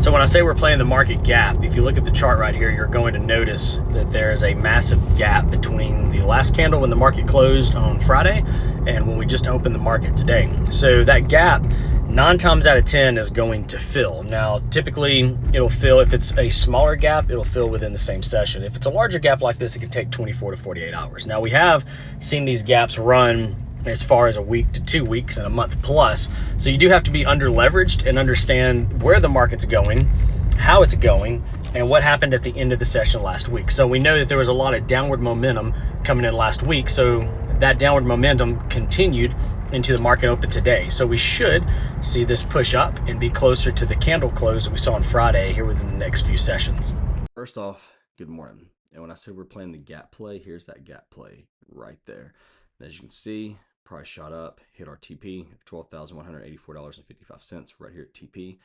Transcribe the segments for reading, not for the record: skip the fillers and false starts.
So when I say we're playing the market gap, if you look at the chart right here, you're going to notice that there is a massive gap between the last candle when the market closed on Friday and when we just opened the market today. So that gap, 9 times out of 10 is going to fill. Now, typically it'll fill, if it's a smaller gap, it'll fill within the same session. If it's a larger gap like this, it can take 24 to 48 hours. Now, we have seen these gaps run as far as a week to 2 weeks and a month plus. So you do have to be under leveraged and understand where the market's going, how it's going, and what happened at the end of the session last week. So we know that there was a lot of downward momentum coming in last week. So that downward momentum continued into the market open today. So we should see this push up and be closer to the candle close that we saw on Friday here within the next few sessions. First off, good morning. And when I say we're playing the gap play, here's that gap play right there. And as you can see, price shot up, hit our TP, $12,184.55 right here at TP.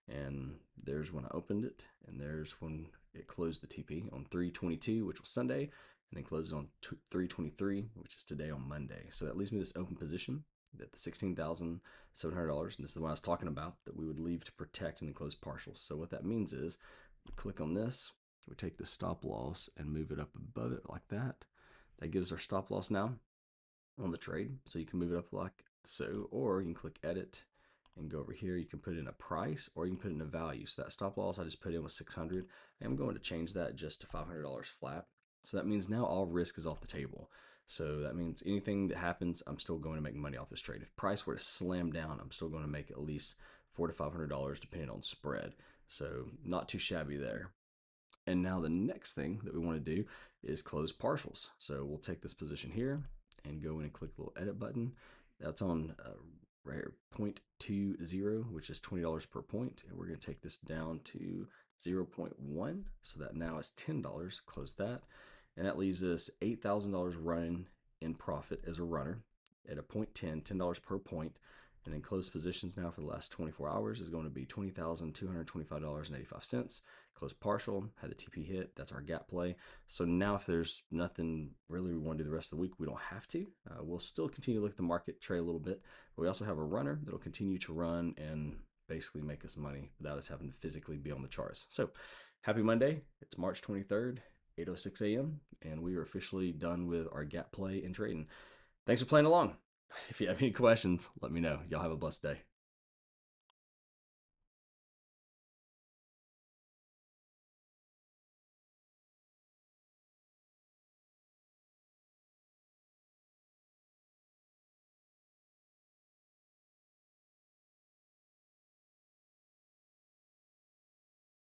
And there's when I opened it, and there's when it closed the TP on 3/22, which was Sunday, and then closes on 3/23, which is today on Monday. So that leaves me this open position at the $16,700, and this is what I was talking about, that we would leave to protect and then close partials. So what that means is we click on this, we take the stop loss and move it up above it like that. That gives our stop loss now on the trade. So you can move it up like so, or you can click edit and go over here. You can put in a price or you can put in a value. So that stop loss I just put in was 600. I'm going to change that just to $500 flat. So that means now all risk is off the table. So that means anything that happens, I'm still going to make money off this trade. If price were to slam down, I'm still going to make at least $400 to $500 depending on spread. So not too shabby there. And now the next thing that we want to do is close partials. So we'll take this position here and go in and click the little edit button. That's on right here, 0.20, which is $20 per point. And we're going to take this down to 0.1. So that now is $10. Close that. And that leaves us $8,000 running in profit as a runner at a 0.10, $10 per point. And then closed positions now for the last 24 hours is going to be $20,225.85. Close partial, had the TP hit. That's our gap play. So now if there's nothing really we want to do the rest of the week, we don't have to. We'll still continue to look at the market, trade a little bit. But we also have a runner that'll continue to run and basically make us money without us having to physically be on the charts. So happy Monday. It's March 23rd, 8:06 a.m. And we are officially done with our gap play and trading. Thanks for playing along. If you have any questions, let me know. Y'all have a blessed day.